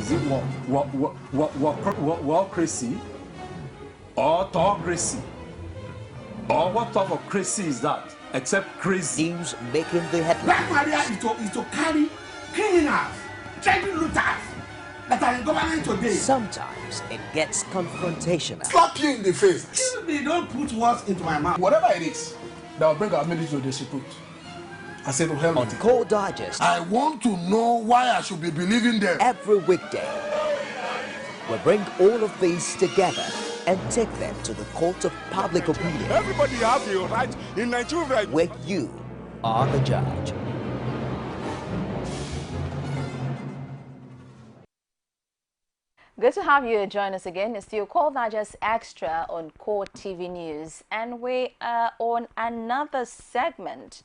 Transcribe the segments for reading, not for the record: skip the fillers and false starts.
Is it crazy or autocracy? Or what type of crazy is that? Except crazy. News making the headlines. Black Maria is to carry criminals, trading looters that are in government today. Sometimes it gets confrontational. Slap you in the face. They don't put words into my mouth. Whatever it is that will bring our military to disrepute, I say to hell On with it. Core Digest, I want to know why I should be believing them. every weekday, we bring all of these together and take them to the court of public opinion. Everybody has a right in Nigeria. Where you are the judge. Good to have you join us again. It's your Core Digest Extra on Core TV News, and we are on another segment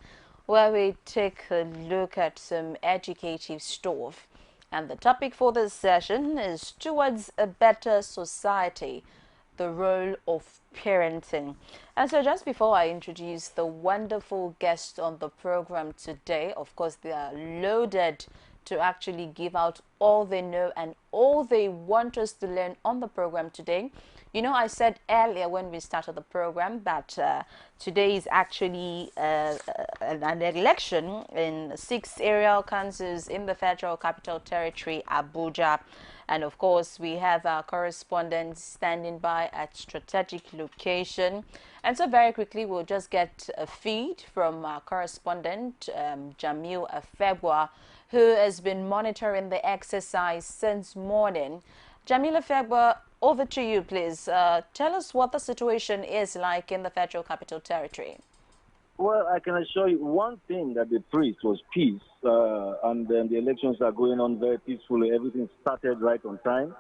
where we take a look at some educative stuff. And the topic for this session is towards a better society, the role of parenting. And so just before I introduce the wonderful guests on the program today, of course they are loaded to actually give out all they know and all they want us to learn on the program today. You know, I said earlier when we started the program that today is actually an election in 6 aerial councils in the Federal Capital Territory, Abuja. And of course, we have our correspondents standing by at strategic location. And so very quickly, we'll just get a feed from our correspondent, Jamil Afebwa, who has been monitoring the exercise since morning. Jamil Afebwa, over to you, please. Tell us what the situation is like in the Federal Capital Territory. Well, I can assure you one thing, that the priest was peace, and the elections are going on very peacefully. Everything started right on time.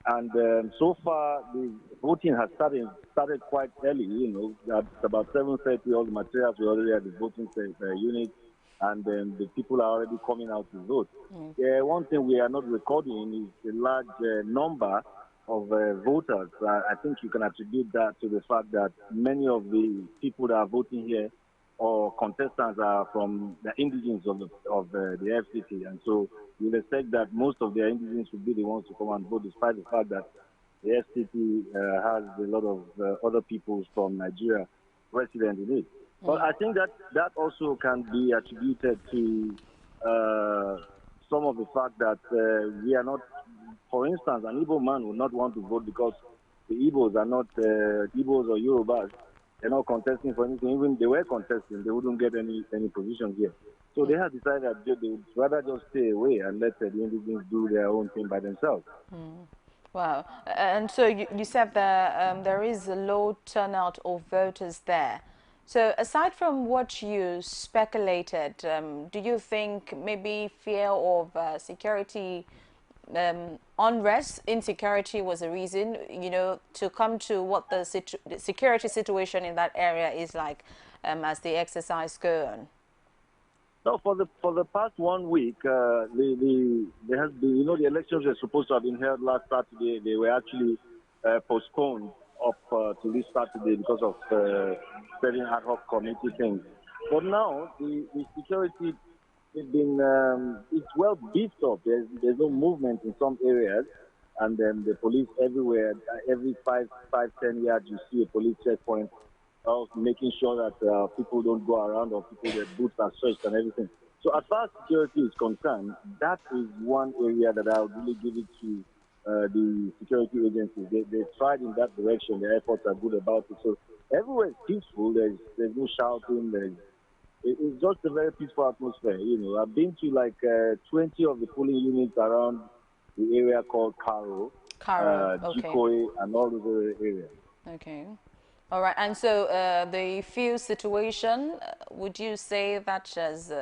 And so far, the voting has started quite early, you know. At about 7:30, all the materials were already at the voting unit, and the people are already coming out to vote. One thing we are not recording is the large number of voters. I think you can attribute that to the fact that many of the people that are voting here or contestants are from the indigenes of the FCT, and so you'll expect that most of their indigenes will be the ones to come and vote, despite the fact that the FCT has a lot of other peoples from Nigeria resident in it. But I think that also can be attributed to some of the fact that we are not, for instance, an Igbo man would not want to vote because the Igbos are not Igbos or Yorubas. They're not contesting for anything. Even if they were contesting, they wouldn't get any position here. So they have decided that they would rather just stay away and let the individuals do their own thing by themselves. Wow. And so you said that there is a low turnout of voters there. So aside from what you speculated, do you think maybe fear of security, unrest, insecurity was a reason, you know, to come to what the security situation in that area is like as the exercise go on? So for the past 1 week, there has been, you know, the elections were supposed to have been held last Saturday. They were actually postponed up to this Saturday because of certain ad hoc committee things. But now the security has been it's well beefed up. There's no movement in some areas, and then the police everywhere. Every 5-10 yards, you see a police checkpoint, making sure that people don't go around or people their boots are searched and everything. So as far as security is concerned, that is one area that I would really give it to the security agencies. They tried in that direction. Their efforts are good about it. So everywhere is peaceful. There's no shouting. It's just a very peaceful atmosphere. You know, I've been to like 20 of the polling units around the area called Karo, Okay. Jikoyi, and all those other areas. Okay. All right. And so the field situation, would you say that as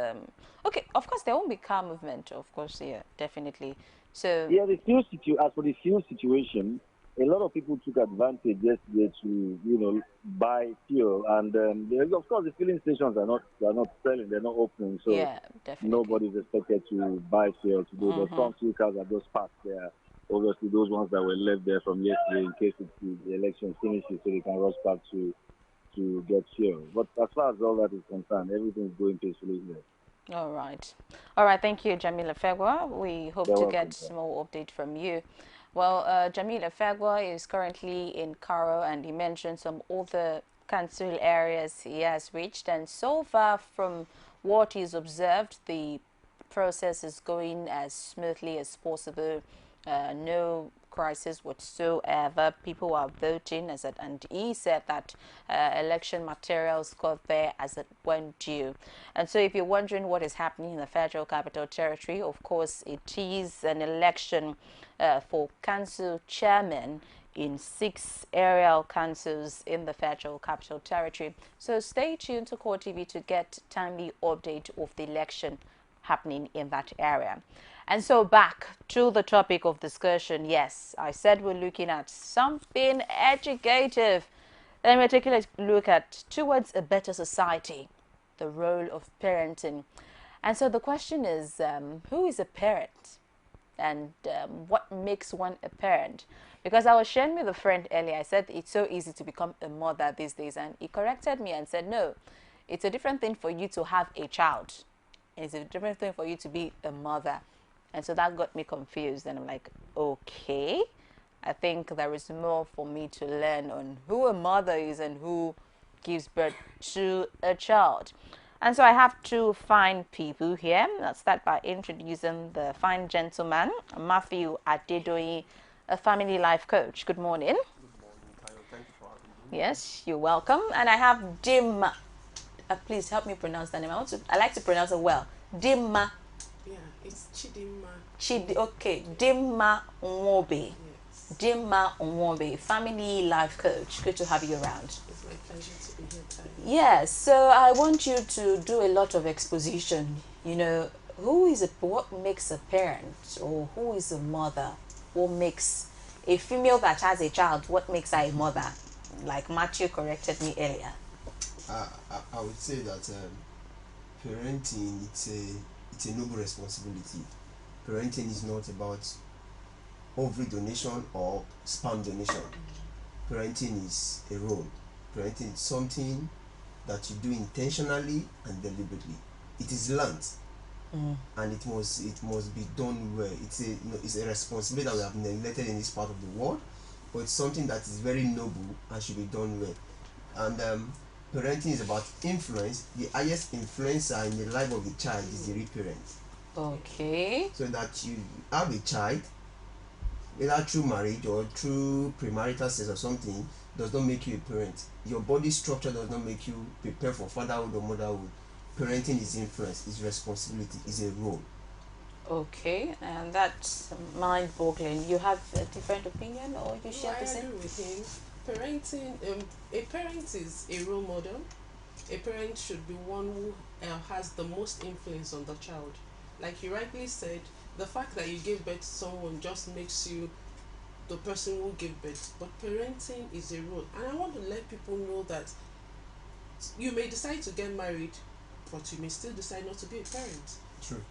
okay? Of course, there won't be car movement. Of course, yeah, definitely. So yeah, as for the fuel situation, a lot of people took advantage yesterday to, you know, buy fuel, and of course the filling stations are not selling, they're not opening, so yeah, definitely. nobody's expected to buy fuel today. But some fuel cars are just parked there. Obviously, those ones that were left there from yesterday in case the election finishes, so they can rush back to get fuel. But as far as all that is concerned, everything is going peacefully here. All right. All right. Thank you, Jamila Fegwa. We hope You're to welcome. get more update from you. Well, Jamila Fegwa is currently in Cairo, and he mentioned some other council areas he has reached. And so far, from what he's observed, the process is going as smoothly as possible. No crisis whatsoever. People are voting, and he said that election materials got there as it went due. And so, if you're wondering what is happening in the Federal Capital Territory, of course, it is an election for council chairman in 6 aerial councils in the Federal Capital Territory. So stay tuned to Core TV to get timely update of the election happening in that area. And so back to the topic of discussion. Yes, I said we're looking at something educative. Then we're taking a look at towards a better society, the role of parenting. And so the question is, who is a parent? And what makes one a parent? Because I was sharing with a friend earlier, I said it's so easy to become a mother these days, and he corrected me and said, no, it's a different thing for you to have a child. It's a different thing for you to be a mother. And so that got me confused, and I'm like, okay, I think there is more for me to learn on who a mother is and who gives birth to a child. And so I have 2 fine people here. Let's start by introducing the fine gentleman, Matthew Adedoyi, a family life coach. Good morning. Good morning, Tayo. Thank you for having me. Yes, you're welcome. And I have Dimma. Please help me pronounce that name. I like to pronounce it well. Dimma. Yeah, it's Chidimma. Okay, Dimma Nwobe. Yes. Dimma Nwobe, family life coach. Good to have you around. It's my pleasure to be here, Tayo. Yes, so I want you to do a lot of exposition. You know, what makes a parent, or who is a mother? What makes a female that has a child? What makes her a mother? Like Matthew corrected me earlier. I would say that parenting, it's a noble responsibility. Parenting is not about ovary donation or sperm donation. Parenting is a role. Parenting is something that you do intentionally and deliberately. It is learned, and it must be done well. It's a responsibility that we have neglected in this part of the world, but it's something that is very noble and should be done well. And parenting is about influence. The highest influencer in the life of the child is the real parent. Okay. So that you have a child, whether through marriage or through premarital sex or something, does not make you a parent. Your body structure does not make you prepare for fatherhood or motherhood. Parenting is influence, is responsibility, is a role. Okay, and that's mind-boggling. You have a different opinion, or you share the I same? agree with him. Parenting, a parent is a role model. A parent should be one who has the most influence on the child. Like you rightly said, the fact that you gave birth to someone just makes you the person who gave birth. But parenting is a role. And I want to let people know that you may decide to get married, but you may still decide not to be a parent. True.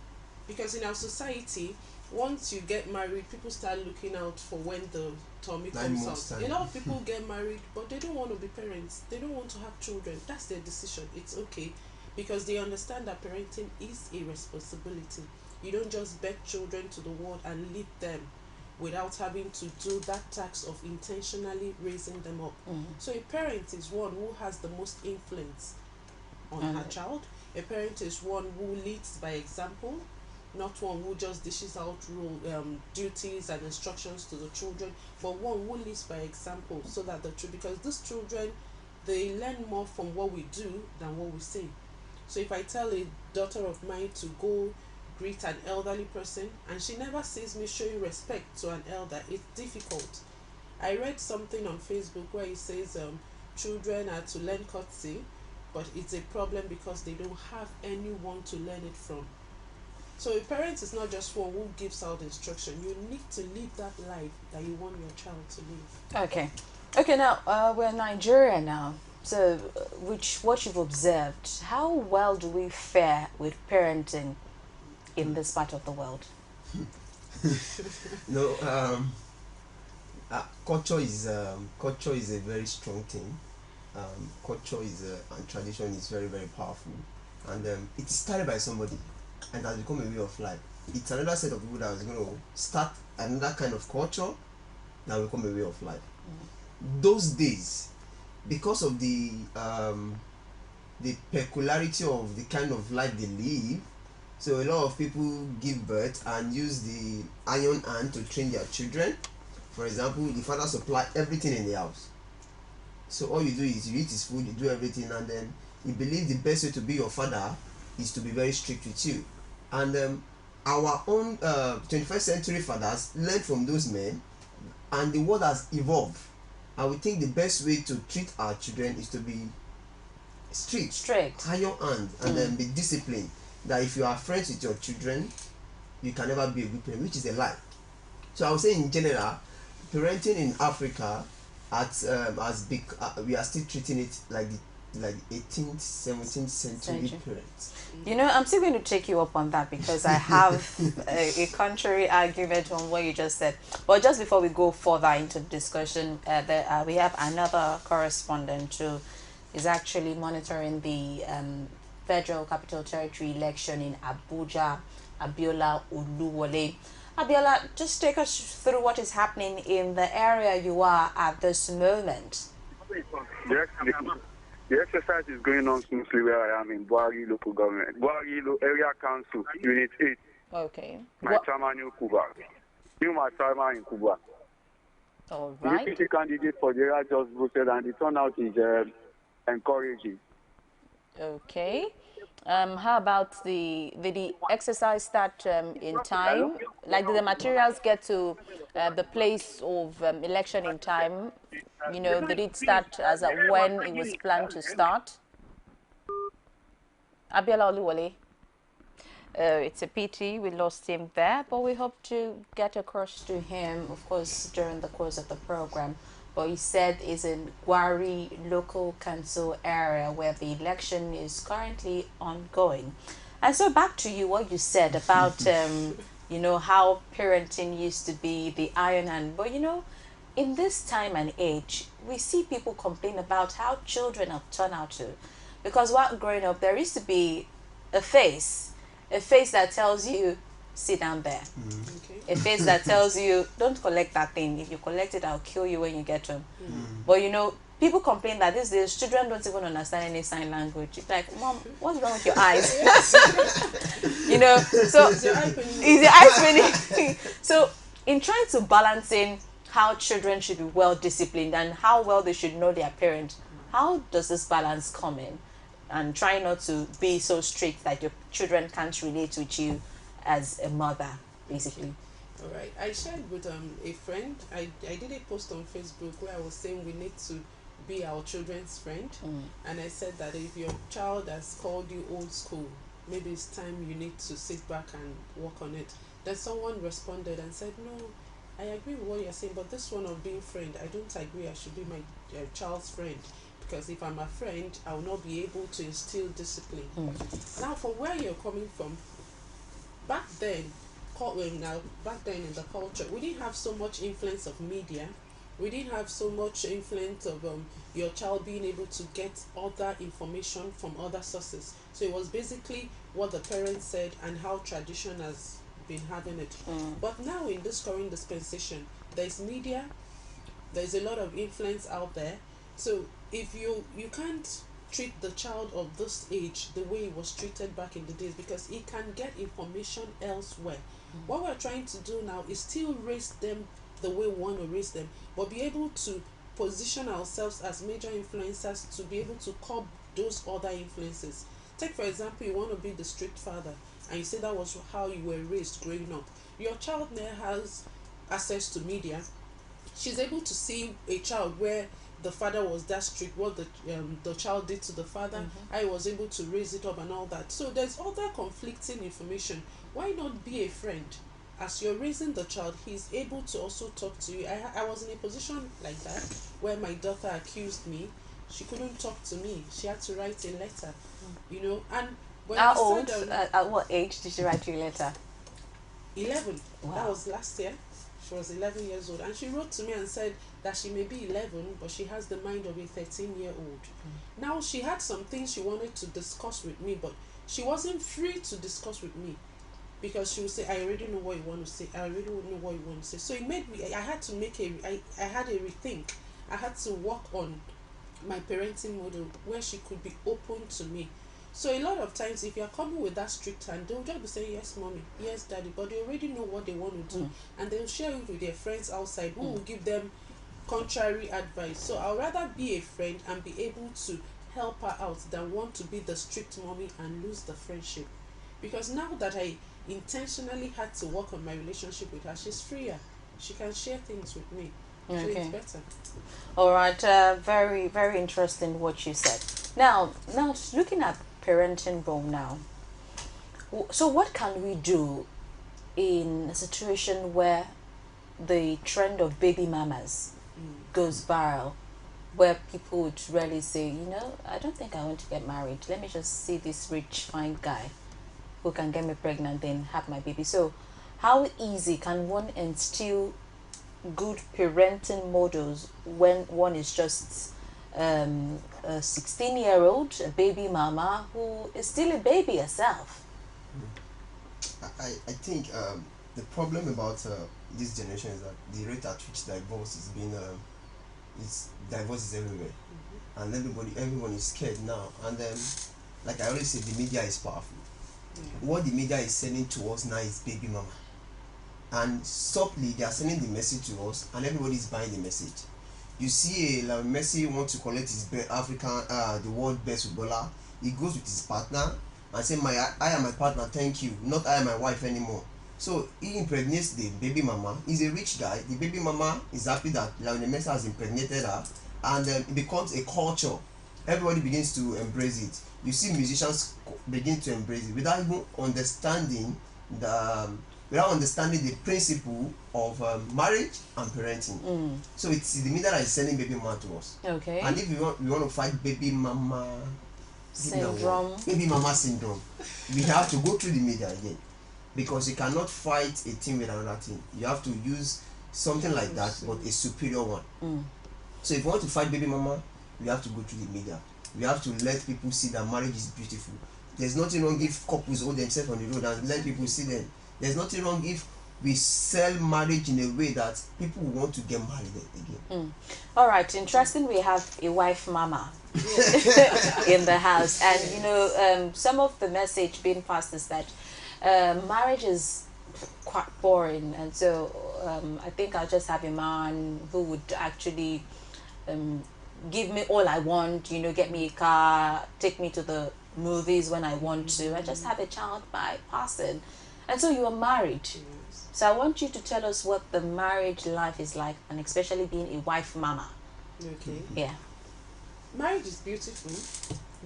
Because in our society, once you get married, people start looking out for when the tummy 9 comes months out. time. A lot of people get married, but they don't want to be parents. They don't want to have children. That's their decision. It's okay, because they understand that parenting is a responsibility. You don't just bear children to the world and leave them without having to do that task of intentionally raising them up. So a parent is one who has the most influence on her child. A parent is one who leads by example, not one who just dishes out duties and instructions to the children, but one who leads by example, so that because these children, they learn more from what we do than what we say. So if I tell a daughter of mine to go greet an elderly person and she never sees me showing respect to an elder, it's difficult. I read something on Facebook where it says children are to learn courtesy, but it's a problem because they don't have anyone to learn it from. So a parent is not just one who gives out instruction. You need to live that life that you want your child to live. Okay, now we're in Nigeria now. So what you've observed, how well do we fare with parenting in this part of the world? Culture is a very strong thing. Culture and tradition is very, very powerful. and it started by somebody, and has become a way of life. It's another set of people that is going to start another kind of culture that will become a way of life. Those days, because of the peculiarity of the kind of life they live, so a lot of people give birth and use the iron hand to train their children. For example, the father supply everything in the house, so all you do is you eat his food, you do everything, and then you believe the best way to be your father is to be very strict with you. And our own 21st century fathers learned from those men, and the world has evolved. And we think the best way to treat our children is to be strict, iron hand, and then be disciplined. That if you are friends with your children, you can never be a good parent, which is a lie. So I would say in general, parenting in Africa we are still treating it like the 18th, 17th century parents. You know, I'm still going to take you up on that because I have a contrary argument on what you just said. But just before we go further into the discussion, we have another correspondent who is actually monitoring the Federal Capital Territory election in Abuja, Abiola Oluwole. Abiola, just take us through what is happening in the area you are at this moment. Yes, the exercise is going on smoothly where I am in Buari local government. Buari area council, unit 8. Okay. My chairman in Kuba. You my chairman in Kuba. All right. The UPC candidate for the area just voted and the turnout is encouraging. Okay. How about the exercise start in time? Like, did the materials get to the place of election in time? You know, did it start as at when it was planned to start? Abiola Oluwole. It's a pity we lost him there, but we hope to get across to him, of course, during the course of the program. But he said is in Gwari local council area where the election is currently ongoing. And so back to you, what you said about, you know, how parenting used to be the iron hand. But, you know, in this time and age, we see people complain about how children have turned out to. Because while growing up, there used to be a face that tells you, sit down there. Okay. A face that tells you, don't collect that thing. If you collect it, I'll kill you when you get home. But you know, people complain that these days children don't even understand any sign language. It's like, Mom, what's wrong with your eyes? You know, so is your eye spinning? So in trying to balance in how children should be well disciplined and how well they should know their parents, how does this balance come in? And try not to be so strict that your children can't relate with you as a mother, basically. All right. I shared with a friend. I did a post on Facebook where I was saying we need to be our children's friend, and I said that if your child has called you old school, maybe it's time you need to sit back and work on it. Then someone responded and said, no, I agree with what you're saying, but this one of being friend, I don't agree. I should be my child's friend. Because if I'm a friend, I will not be able to instill discipline. Now, from where you're coming from, back then in the culture, we didn't have so much influence of media. We didn't have so much influence of your child being able to get other information from other sources. So it was basically what the parents said and how tradition has been having it. But now in this current dispensation, there's media, there's a lot of influence out there. So if you can't treat the child of this age the way it was treated back in the days, because he can get information elsewhere. What we're trying to do now is still raise them the way we want to raise them, but be able to position ourselves as major influencers to be able to curb those other influences. Take for example, you want to be the strict father and you say that was how you were raised growing up. Your child now has access to media. She's able to see a child where the father was that strict, what the child did to the father, I was able to raise it up and all that. So there's other conflicting information. Why not be a friend? As you're raising the child, he's able to also talk to you. I was in a position like that where my daughter accused me. She couldn't talk to me. She had to write a letter, you know. And when how old? At what age did she write you a letter? 11. Wow. That was last year. She was 11 years old, and she wrote to me and said that she may be 11, but she has the mind of a 13-year-old. Now, she had some things she wanted to discuss with me, but she wasn't free to discuss with me, because she would say, I already know what you want to say, I already know what you want to say. So it made me, I had to make I had a rethink. I had to work on my parenting model where she could be open to me. So a lot of times, if you're coming with that strict hand, they'll just be saying, yes, mommy, yes, daddy, but they already know what they want to do, and they'll share it with their friends outside who will give them contrary advice. So I'd rather be a friend and be able to help her out than want to be the strict mommy and lose the friendship. Because now that I intentionally had to work on my relationship with her, she's freer. She can share things with me. So it's better. All right. Very, very interesting what you said. Now looking at parenting role now. So what can we do in a situation where the trend of baby mamas goes viral, where people would really say, I don't think I want to get married. Let me just see this rich, fine guy who can get me pregnant and have my baby. So how easy can one instill good parenting models when one is just a 16-year-old, a baby mama who is still a baby herself? I think the problem about this generation is that the rate at which divorce is being divorce is everywhere, and everyone is scared now. And like I always say, the media is powerful. What the media is sending to us now is baby mama, and subtly they are sending the message to us, and everybody is buying the message. You see, Messi wants to collect his the world best footballer. He goes with his partner and say, I am my partner, thank you, not I am my wife anymore. So he impregnates the baby mama. He's a rich guy. The baby mama is happy that Lionel Messi has impregnated her, and it becomes a culture. Everybody begins to embrace it. You see musicians begin to embrace it without even understanding the principle of marriage and parenting. So it's the media that is sending baby mama to us. Okay. And if we want to fight baby mama syndrome, we have to go through the media again, because you cannot fight a thing with another thing. You have to use something like that, but a superior one. So if you want to fight baby mama, we have to go through the media. We have to let people see that marriage is beautiful. There's nothing wrong if couples hold themselves on the road and let people see them. There's nothing wrong if we sell marriage in a way that people want to get married again. All right, interesting. We have a wife mama in the house, and some of the message being passed is that marriage is quite boring, and so I think I'll just have a man who would actually give me all I want, get me a car, take me to the movies when I want to, and just have a child by passing. And so you are married. So I want you to tell us what the marriage life is like, and especially being a wife mama. Okay. Yeah. Marriage is beautiful.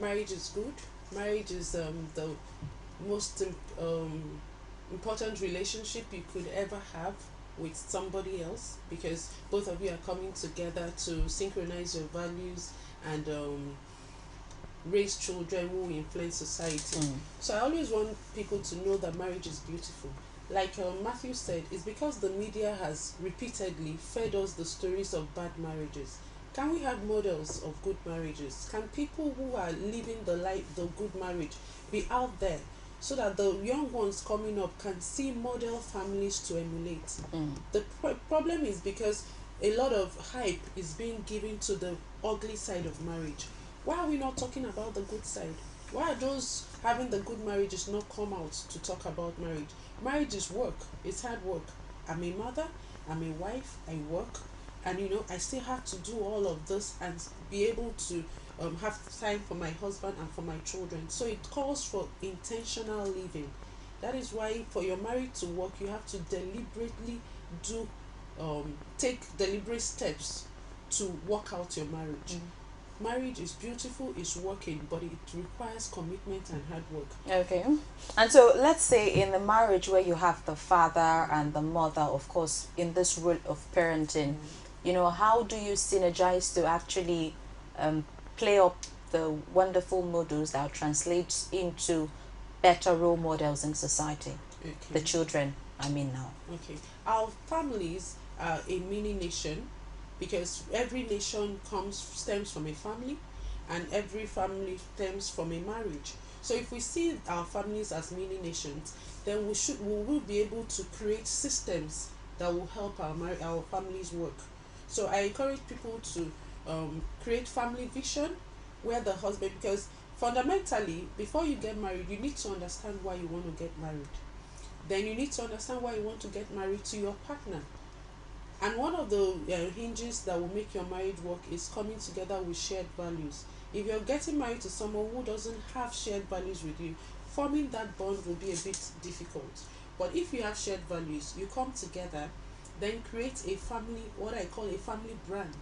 Marriage is good. Marriage is the most important relationship you could ever have with somebody else, because both of you are coming together to synchronize your values and raise children who will influence society. So I always want people to know that marriage is beautiful. Like Matthew said, it's because the media has repeatedly fed us the stories of bad marriages. Can we have models of good marriages? Can people who are living the good marriage, be out there, so that the young ones coming up can see model families to emulate? The problem is because a lot of hype is being given to the ugly side of marriage. Why are we not talking about the good side? Why are those having the good marriages not come out to talk about marriage? Marriage is work. It's hard work. I'm a mother, I'm a wife, I work, and I still have to do all of this and be able to have time for my husband and for my children. So it calls for intentional living. That is why for your marriage to work, you have to deliberately take deliberate steps to work out your marriage. Marriage is beautiful, it's working, but it requires commitment and hard work. Okay. And so let's say in the marriage where you have the father and the mother, of course, in this role of parenting, how do you synergize to actually play up the wonderful models that translate into better role models in society? Okay. The children, I mean now. Okay. Our families are a mini nation, because every nation stems from a family, and every family stems from a marriage. So if we see our families as mini nations, then we will be able to create systems that will help our families work. So I encourage people to create family vision, where the husband, because fundamentally before you get married you need to understand why you want to get married. Then you need to understand why you want to get married to your partner. And one of the hinges that will make your marriage work is coming together with shared values. If you're getting married to someone who doesn't have shared values with you, forming that bond will be a bit difficult. But if you have shared values, you come together, then create a family, what I call a family brand,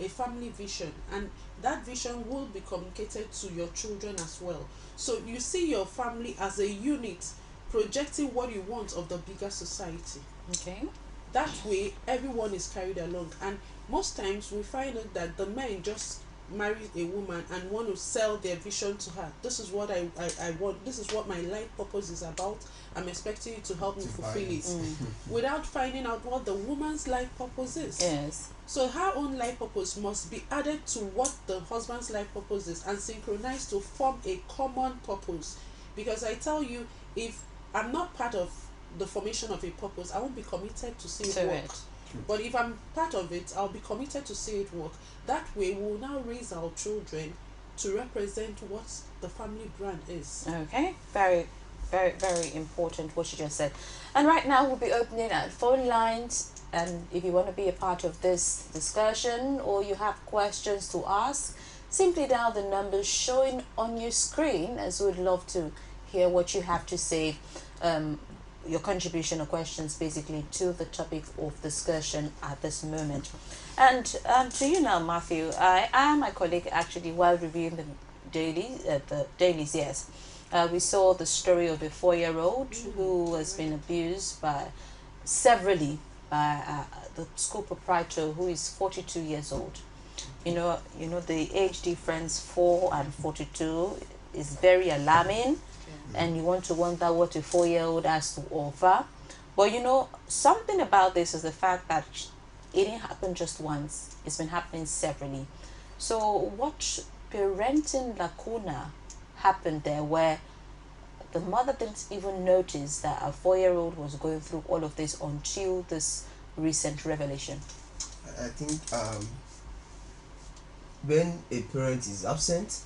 a family vision, and that vision will be communicated to your children as well. So you see your family as a unit, projecting what you want of the bigger society. Okay. That way everyone is carried along. And most times we find out that the men just marry a woman and want to sell their vision to her. This is what I want, this is what my life purpose is about, I'm expecting you to help me fulfill it, without finding out what the woman's life purpose is. Yes. So her own life purpose must be added to what the husband's life purpose is and synchronized to form a common purpose. Because I tell you, if I'm not part of the formation of a purpose, I won't be committed to see it work. But if I'm part of it, I'll be committed to see it work. That way we'll now raise our children to represent what the family brand is. Okay, very, very, very important what you just said. And right now we'll be opening our phone lines, and if you want to be a part of this discussion or you have questions to ask, simply dial the numbers showing on your screen, as we'd love to hear what you have to say, your contribution or questions basically to the topic of discussion at this moment. And to you now, Matthew, I and my colleague actually, while reviewing the dailies, yes, we saw the story of a 4-year-old who has been abused severally by the school proprietor, who is 42 years old. You know the age difference 4 and 42 is very alarming. And you want to wonder what a 4-year-old has to offer. But something about this is the fact that it didn't happen just once. It's been happening severally. So what parenting lacuna happened there, where the mother didn't even notice that a 4-year-old was going through all of this until this recent revelation? I think when a parent is absent,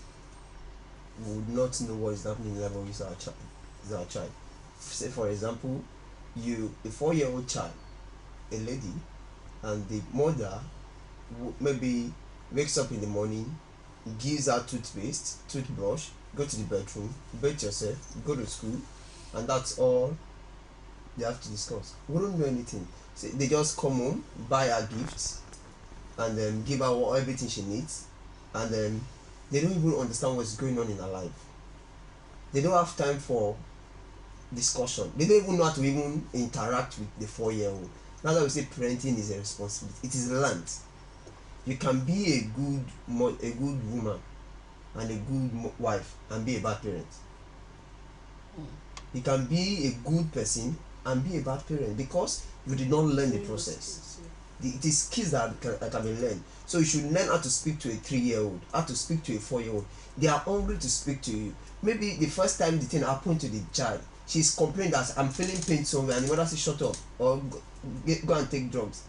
we would not know what is happening in the life of our child. Say for example, a 4-year-old child, a lady, and the mother maybe wakes up in the morning, gives her toothbrush, go to the bedroom, bathe yourself, go to school, and that's all they have to discuss. We don't know anything. So they just come home, buy her gifts, and then give her everything she needs, and then they don't even understand what's going on in her life. They don't have time for discussion. They don't even know how to even interact with the 4-year-old. That's why we say parenting is a responsibility. It is learned. You can be a good woman and a good wife and be a bad parent. You can be a good person and be a bad parent because you did not learn the process. It is skills that can be learned. So you should learn how to speak to a 3-year-old, how to speak to a 4-year-old. They are hungry to speak to you. Maybe the first time the thing happened to the child, she's complaining that I'm feeling pain somewhere, and the mother says shut up or go and take drugs.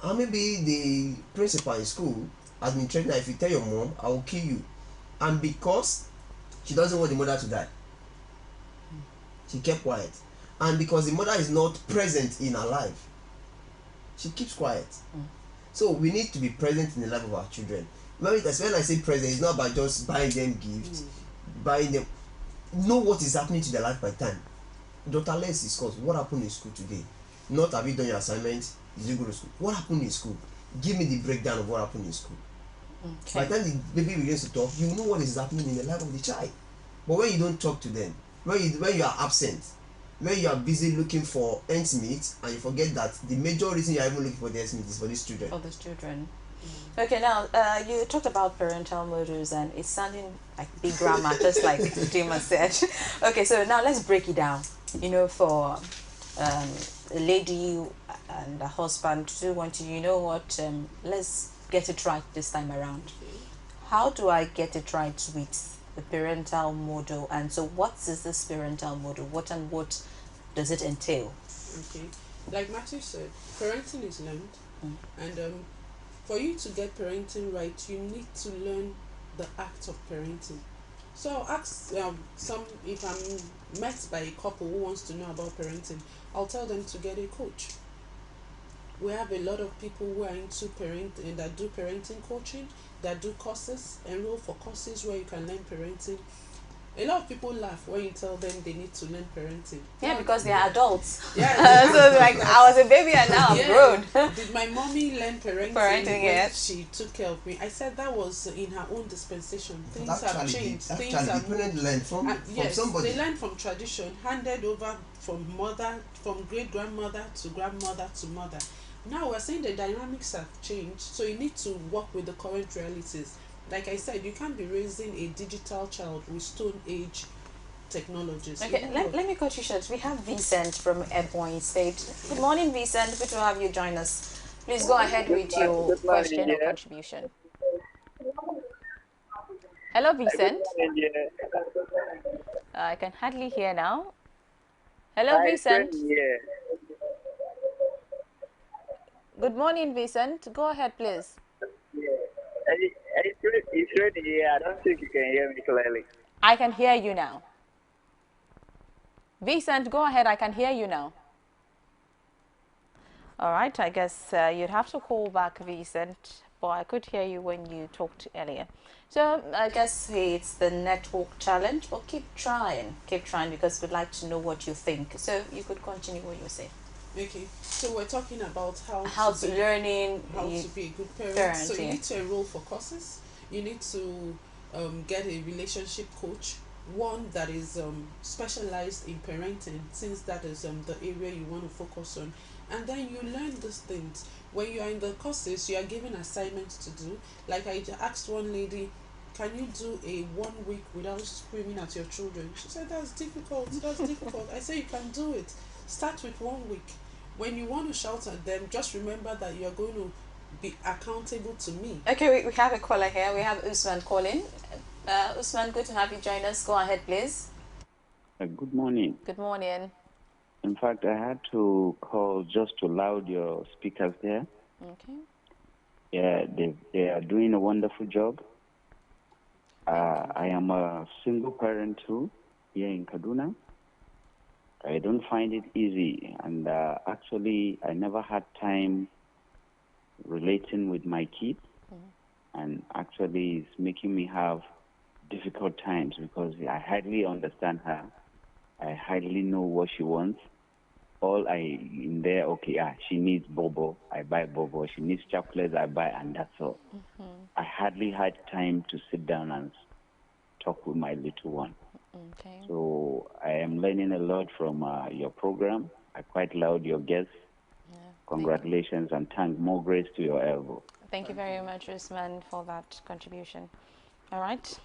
And maybe the principal in school has been trained that if you tell your mom, I will kill you. And because she doesn't want the mother to die, she kept quiet. And because the mother is not present in her life, she keeps quiet. So we need to be present in the life of our children. When I say present, it's not about just buying them gifts, buying them. Know what is happening to their life by time. Dr. Let's discuss what happened in school today. Not have you done your assignment, did you go to school? What happened in school? Give me the breakdown of what happened in school. Okay. By the time the baby begins to talk, you know what is happening in the life of the child. But when you don't talk to them, when you are absent, when you are busy looking for ends meet, and you forget that the major reason you are even looking for the ends meet is for these children. For these children. Okay, now you talked about parental motives, and it's sounding like big grammar, just like Dima said. Okay, so now let's break it down. For a lady and a husband who want to, let's get it right this time around. How do I get it right with the parental model. And so what is this parental model? What and what does it entail? Okay, like Matthew said, parenting is learned, and for you to get parenting right, you need to learn the act of parenting. So I'll ask some, if I'm met by a couple who wants to know about parenting, I'll tell them to get a coach. We have a lot of people who are into parenting, that do parenting coaching, that do courses, enroll for courses where you can learn parenting. A lot of people laugh when you tell them they need to learn parenting. Yeah, because they are adults. Yeah. So like, I was a baby and now I'm grown. Did my mommy learn parenting when yes. she took care of me? I said that was in her own dispensation. Things Actually, have changed. Things actually, have the parents learn from yes, somebody. they learn from tradition, handed over from great grandmother to grandmother to mother. Now we're saying the dynamics have changed, so you need to work with the current realities. Like I said, you can't be raising a digital child with Stone Age technologies. Okay, let me cut you short. We have Vincent from Ebonyi State. Good morning, Vincent. Good to have you join us. Please go ahead with your question or contribution. Hello, Vincent. I can hardly hear now. Hello, Vincent. Good morning, Vincent. Go ahead, please. It's ready here. I don't think you can hear me clearly. I can hear you now. Vincent, go ahead. I can hear you now. All right. I guess you'd have to call back, Vincent. But I could hear you when you talked earlier. So I guess it's the network challenge. But keep trying, because we'd like to know what you think. So you could continue what you say. Okay, so we're talking about how to be a good parent. So you need to enroll for courses. You need to get a relationship coach, one that is specialized in parenting, since that is the area you want to focus on. And then you learn these things. When you are in the courses, you are given assignments to do. Like I asked one lady, can you do a 1 week without screaming at your children? She said, that's difficult. I said, you can do it. Start with 1 week. When you want to shout at them, just remember that you're going to be accountable to me. Okay, we have a caller here. We have Usman calling. Usman, good to have you join us. Go ahead, please. Good morning. Good morning. In fact, I had to call just to laud your speakers there. Okay. Yeah, they are doing a wonderful job. I am a single parent too, here in Kaduna. I don't find it easy, and actually I never had time relating with my kids, and actually it's making me have difficult times because I hardly understand her. I hardly know what she wants. She needs bobo, I buy bobo. She needs chocolates, I buy, and that's all. I hardly had time to sit down and talk with my little one. Okay. So I am learning a lot from your program. I quite loved your guests. Yeah. Congratulations and more grace to your elbow. Thank you very much, Usman, for that contribution. All right.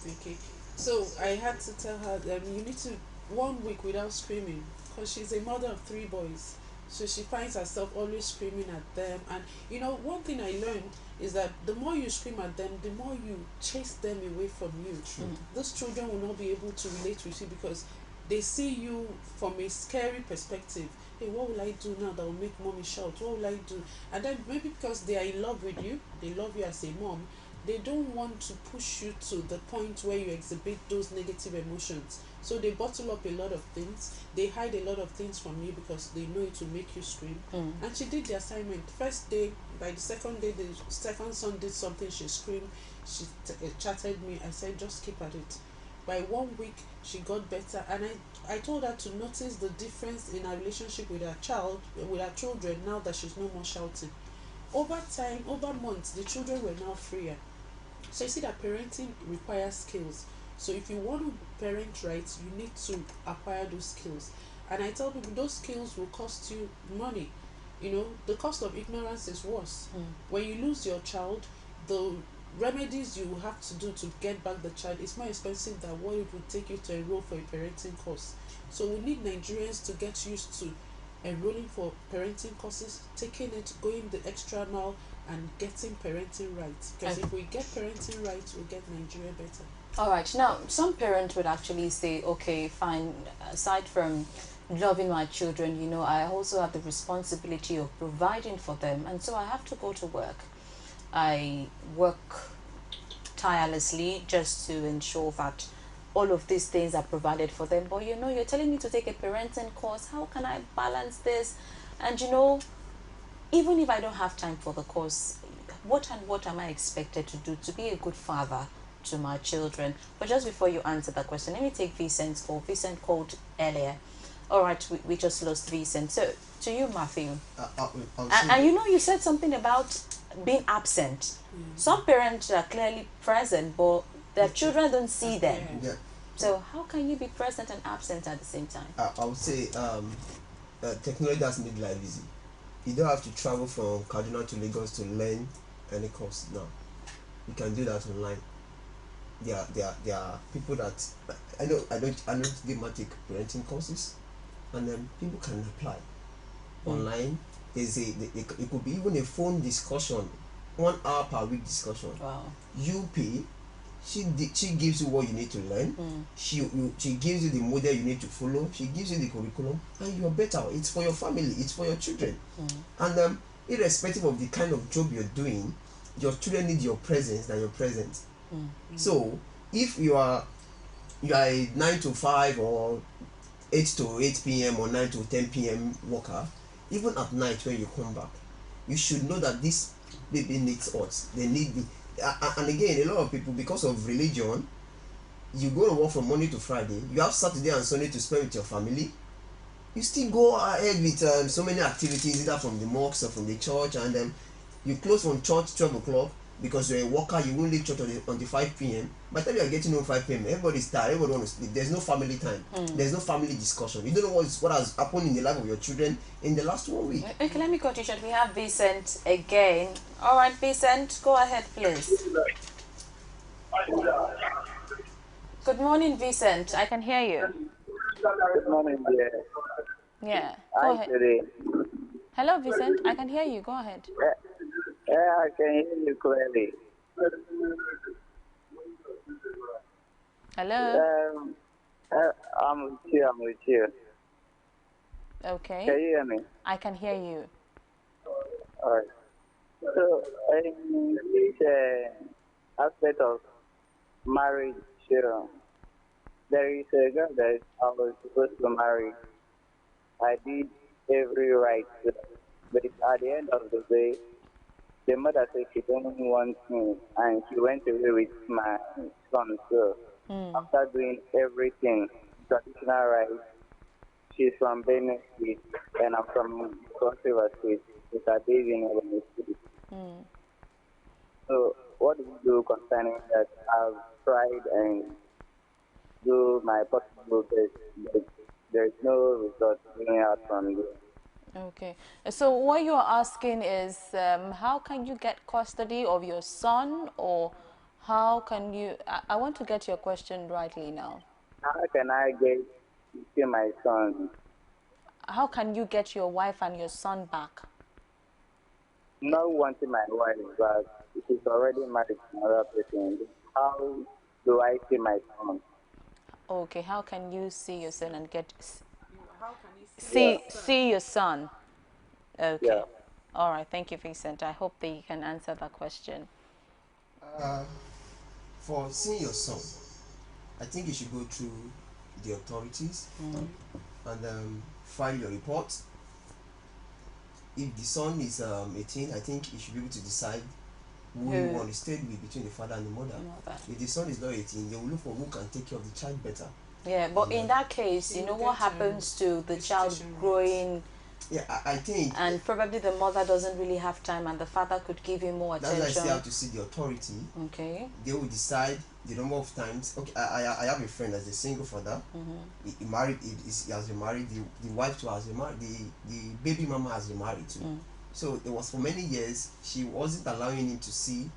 Okay. So I had to tell her that you need to 1 week without screaming, because she's a mother of 3 boys. So she finds herself always screaming at them. And one thing I learned is that the more you scream at them, the more you chase them away from you. Those children will not be able to relate with you because they see you from a scary perspective. Hey, what will I do now that will make mommy shout? What will I do? And then maybe because they are in love with you, they love you as a mom, they don't want to push you to the point where you exhibit those negative emotions. So they bottle up a lot of things. They hide a lot of things from you because they know it will make you scream. And she did the assignment. First day, by the second day, the second son did something, she screamed. She chatted me. I said, just keep at it. By 1 week, she got better. And I told her to notice the difference in her relationship with her children, now that she's no more shouting. Over time, over months, the children were now freer. So you see that parenting requires skills. So if you want to parent right, you need to acquire those skills. And I tell people those skills will cost you money. The cost of ignorance is worse. When you lose your child, the remedies you will have to do to get back the child is more expensive than what it would take you to enroll for a parenting course. So we need Nigerians to get used to enrolling for parenting courses, taking it, going the extra mile, and getting parenting right. Because if we get parenting right, we'll get Nigeria better. All right. Now, some parents would actually say, okay, fine, aside from loving my children, I also have the responsibility of providing for them, and so I have to go to work. I work tirelessly just to ensure that all of these things are provided for them. But you're telling me to take a parenting course. How can I balance this? And even if I don't have time for the course, what am I expected to do to be a good father to my children? But just before you answer that question, let me take Vincent's call. Vincent called earlier. All right, we just lost Vincent. So to you, Matthew. And you said something about being absent. Some parents are clearly present, but their children don't see them. Yeah. So how can you be present and absent at the same time? I would say technology has made life easy. You don't have to travel from Kaduna to Lagos to learn any course now. You can do that online. There are people that I don't give matic parenting courses, and then people can apply online. It could be even a phone discussion, 1 hour per week discussion. Wow. You pay. She gives you what you need to learn. She gives you the model you need to follow. She gives you the curriculum, and you're better. It's for your family. It's for your children. And irrespective of the kind of job you're doing, your children need your presence than your presence. So if you are a 9 to 5 or 8 to 8 p.m. or 9 to 10 p.m. worker, even at night when you come back, you should know that this baby needs us. They need the and again, a lot of people, because of religion, you go to work from Monday to Friday, you have Saturday and Sunday to spend with your family, you still go ahead with so many activities, either from the mosque or from the church, and then you close from church 12 o'clock because you're a worker. You won't leave church until 5 p.m. By the time you're getting home 5 p.m, everybody's tired, everybody wants to sleep. There's no family time. There's no family discussion. You don't know what has happened in the life of your children in the last 1 week. Okay, let me cut you short. We have Vincent again. All right, Vincent, go ahead, please. Good morning, Vincent. I can hear you. Good morning, dear. Yeah, go Hi, ahead. today. Hello, Vincent. I can hear you. Go ahead. Yeah, I can hear you clearly. Hello. I'm with you. Okay. Can you hear me? I can hear you. All right. So, in this aspect of marriage, there is a girl that I was supposed to marry. I did every right, but at the end of the day, the mother said she didn't want me, and she went away with my son. So, after doing everything, traditional rights, she's from Benin State, and I'm from Cross River State. It's a baby in Benin State. So, what do we do concerning that? I've tried and do my possible best, but there's no result coming out from this. Okay. So what you're asking is, how can you get custody of your son, or how can you... I want to get your question rightly now. How can I get to my son? How can you get your wife and your son back? Not wanting my wife back. She's already married to another person. How do I see my son? Okay, how can you see your son and get... How can you See your son. Okay. Yeah. All right. Thank you, Vincent. I hope that you can answer that question. For seeing your son, I think you should go through the authorities and file your report. If the son is 18, I think you should be able to decide who you want to stay with between the father and the mother. If the son is not 18, they will look for who can take care of the child better. Yeah, but in that case, you know what happens to the child growing? Yeah, I think. And probably the mother doesn't really have time, and the father could give him more attention. That's why I still have to see the authority. Okay. They will decide the number of times. Okay, I have a friend as a single father. He married. He has been married. The wife too has been married. The baby mama has been married too. So it was for many years she wasn't allowing him to see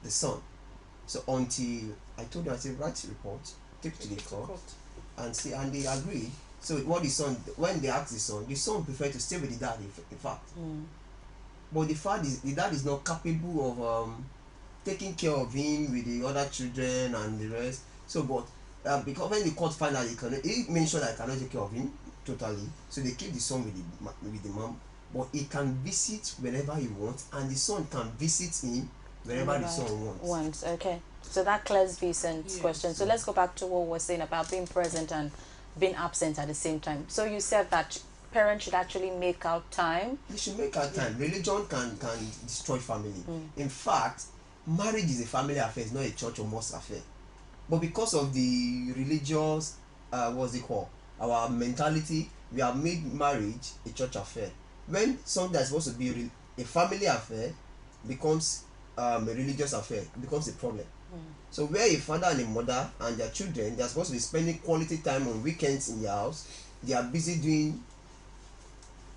the son. So until I told her, I said, write a report, take to the court, and see, and they agreed. So what the son, when they asked the son preferred to stay with the dad, in fact. But the dad is not capable of taking care of him with the other children and the rest. So, but because when the court find out he mentioned that he cannot take care of him totally, so they keep the son with the mom. But he can visit whenever he wants, and the son can visit him whenever the son wants. Okay. So that clears Vincent's question. So let's go back to what we were saying about being present and being absent at the same time. So you said that parents should actually make out time. They should make out time. Religion can destroy family. In fact, marriage is a family affair, it's not a church or mosque affair. But because of the religious, what's it called, our mentality, we have made marriage a church affair. When something that's supposed to be a family affair becomes a religious affair, it becomes a problem. So where a father and a mother and their children, they are supposed to be spending quality time on weekends in their house, they are busy doing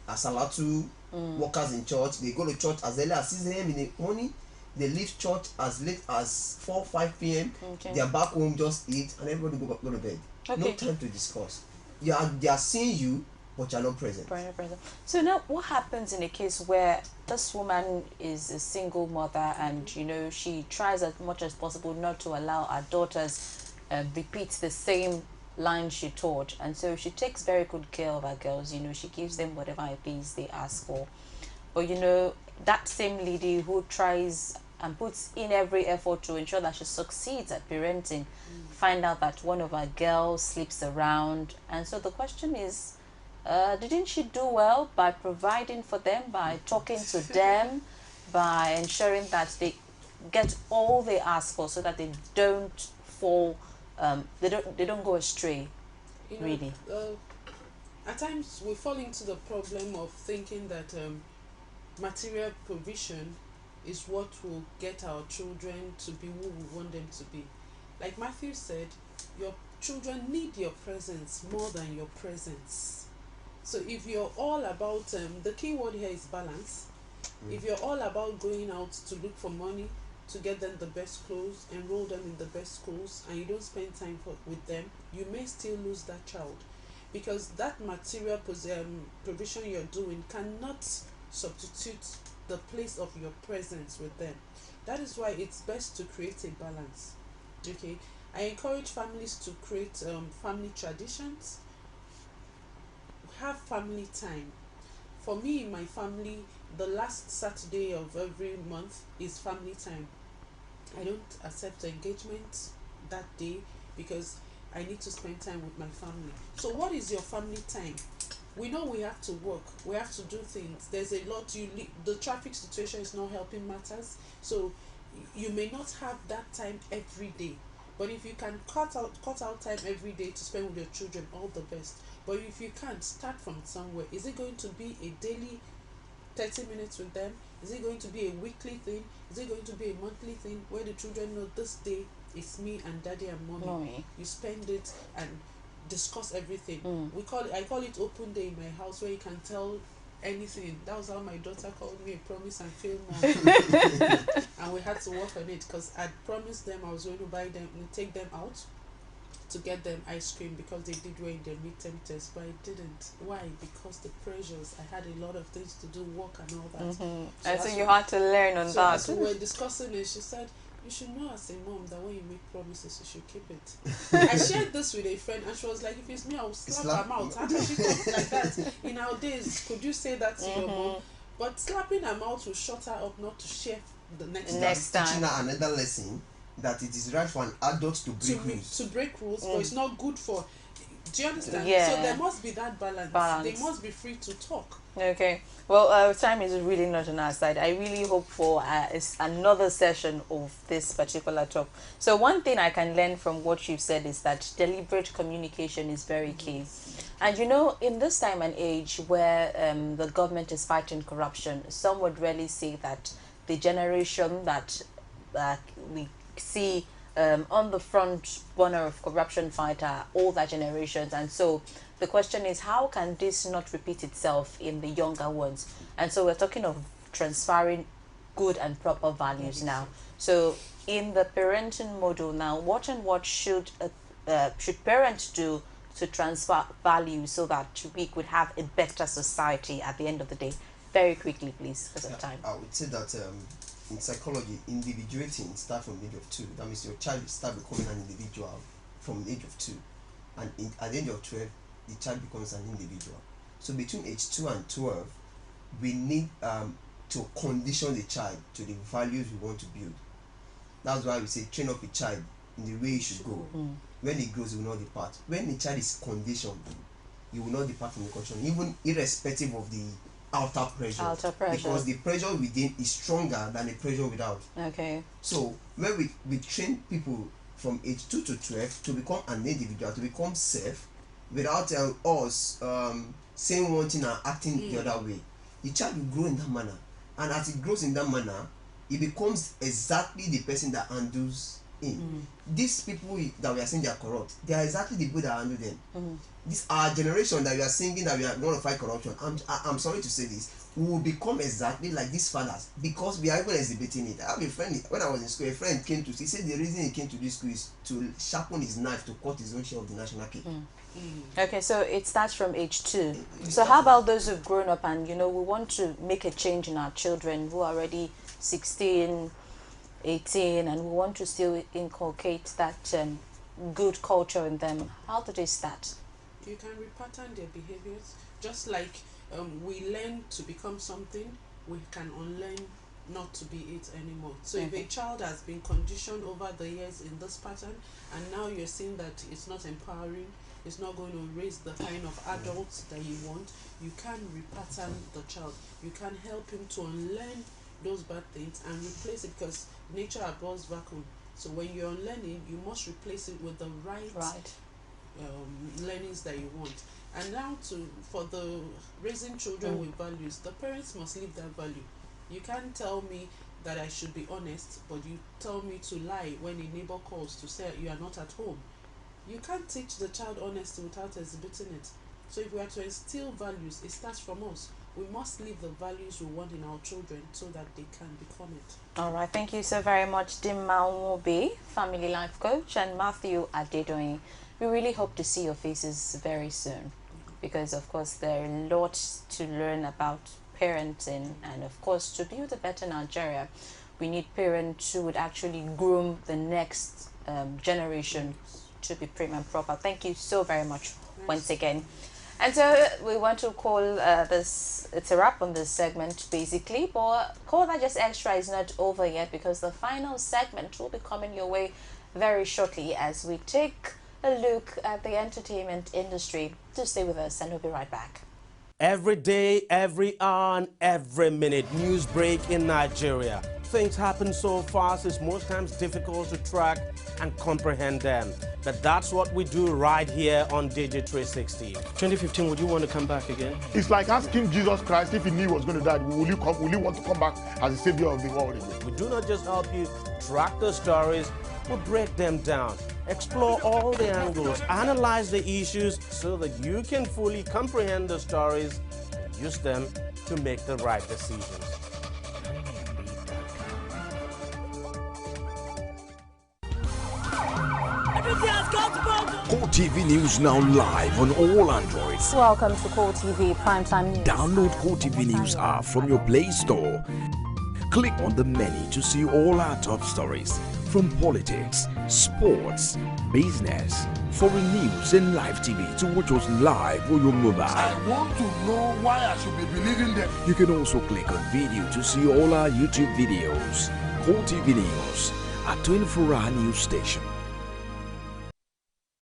asalatu, workers in church. They go to church as early as 6 a.m. in the morning. They leave church as late as 4 5 p.m. They are back home, just eat, and everybody go to bed. No time to discuss. They are seeing you, but you are not present. So now, what happens in a case where this woman is a single mother and, you know, she tries as much as possible not to allow her daughters repeat the same line she taught, and so she takes very good care of her girls, you know, she gives them whatever it is they ask for. But, you know, that same lady who tries and puts in every effort to ensure that she succeeds at parenting, find out that one of her girls sleeps around, and so the question is, didn't she do well by providing for them, by talking to them, by ensuring that they get all they ask for so that they don't fall, they don't go astray, you know, really? At times we fall into the problem of thinking that material provision is what will get our children to be who we want them to be. Like Matthew said, your children need your presence more than your presence. So if you're all about, the key word here is balance. If you're all about going out to look for money, to get them the best clothes, enroll them in the best schools, and you don't spend time with them, you may still lose that child. Because that material provision you're doing cannot substitute the place of your presence with them. That is why it's best to create a balance. Okay, I encourage families to create family traditions, have family time. For me, in my family, the last Saturday of every month is family time. I don't accept engagement that day because I need to spend time with my family. So what is your family time? We know we have to work, we have to do things. There's a lot, the traffic situation is not helping matters, so you may not have that time every day. But if you can cut out time every day to spend with your children, all the best. But if you can't, start from somewhere. Is it going to be a daily 30 minutes with them? Is it going to be a weekly thing? Is it going to be a monthly thing where the children know this day it's me and daddy and mommy? You spend it and discuss everything. I call it open day in my house, where you can tell anything. That was how my daughter called me a promise and fail mom. And we had to work on it because I'd promised them I was going to buy them and take them out to get them ice cream because they did well in their midterm test, but I didn't. Why? Because the pressures. I had a lot of things to do, work and all that. And so you had to learn on that. So we were discussing it, she said, you should know as a mom that when you make promises, you should keep it. I shared this with a friend and she was like, if it's me, I will slap her mouth. How can she talk like that? In our days, could you say that to your mom? But slapping her mouth will shut her up not to share the next time. Teaching her another lesson that it is right for an adult to break rules. To break rules, but it's not good for... Do you understand? Yeah. So there must be that balance. They must be free to talk. Okay. Well, time is really not on our side. I really hope for another session of this particular talk. So one thing I can learn from what you've said is that deliberate communication is very key. And you know, in this time and age where the government is fighting corruption, some would really say that the generation that we see on the front burner of corruption fighter, older generations, and so the question is, how can this not repeat itself in the younger ones? And so we're talking of transferring good and proper values now. So in the parenting model now, what and what should parents do to transfer values so that we could have a better society at the end of the day? Very quickly, please, because of time. I would say that in psychology, individuating starts from the age of 2. That means your child starts becoming an individual from the age of 2. And at the age of 12, the child becomes an individual. So between age 2 and 12, we need to condition the child to the values we want to build. That's why we say train up a child in the way he should go. When he grows, he will not depart. When the child is conditioned, he will not depart from the condition, even irrespective of the outer pressure. Because the pressure within is stronger than the pressure without. Okay. So when we train people from age 2 to 12 to become an individual, to become self, without us saying one thing and acting the other way, the child will grow in that manner. And as it grows in that manner, it becomes exactly the person that handles him. These people that we are saying they are corrupt, they are exactly the people that handle them. This our generation that we are singing that we are going to fight corruption. I'm sorry to say this, we will become exactly like these fathers because we are even exhibiting it. I have a friend, when I was in school, a friend came to, he said the reason he came to this school is to sharpen his knife to cut his own share of the national cake. Okay, so it starts from age 2. So how about those who've grown up and, you know, we want to make a change in our children who are already 16, 18, and we want to still inculcate that good culture in them? How do they start? You can repattern their behaviors. Just like we learn to become something, we can unlearn not to be it anymore. So if a child has been conditioned over the years in this pattern, and now you're seeing that it's not empowering, it's not going to raise the kind of adults that you want, you can repattern the child. You can help him to unlearn those bad things and replace it, because nature abhors vacuum. So when you're unlearning, you must replace it with the right. Learnings that you want. And now for the raising children with values, the parents must live that value. You can't tell me that I should be honest, but you tell me to lie when a neighbor calls to say you are not at home. You can't teach the child honesty without exhibiting it. So if we are to instill values, it starts from us. We must live the values we want in our children so that they can become it. All right, thank you so very much, Dimma Nwobi, family life coach, and Matthew Adedoyin. We really hope to see your faces very soon, because of course there are lots to learn about parenting, and of course to build a better Nigeria, we need parents who would actually groom the next generation to be prim and proper. Thank you so very much once again. And so we want to call this, it's a wrap on this segment basically, but Call That Just Extra is not over yet, because the final segment will be coming your way very shortly as we take a look at the entertainment industry. Do stay with us and we'll be right back. Every day, every hour, and every minute, news break in Nigeria. Things happen so fast, it's most times difficult to track and comprehend them. But that's what we do right here on Digi360. 2015, would you want to come back again? It's like asking Jesus Christ if he knew he was going to die, will you want to come back as the savior of the world again? We do not just help you track the stories, we break them down, explore all the angles, analyze the issues so that you can fully comprehend the stories and use them to make the right decisions. Core TV News now live on all Androids. Welcome to Core TV Primetime News. Download Core TV News app from your Play Store. Click on the menu to see all our top stories, from politics, sports, business, foreign news and live TV, to watch us live on your mobile. I want to know why I should be believing them. You can also click on video to see all our YouTube videos. Core TV News, a 24-hour news station.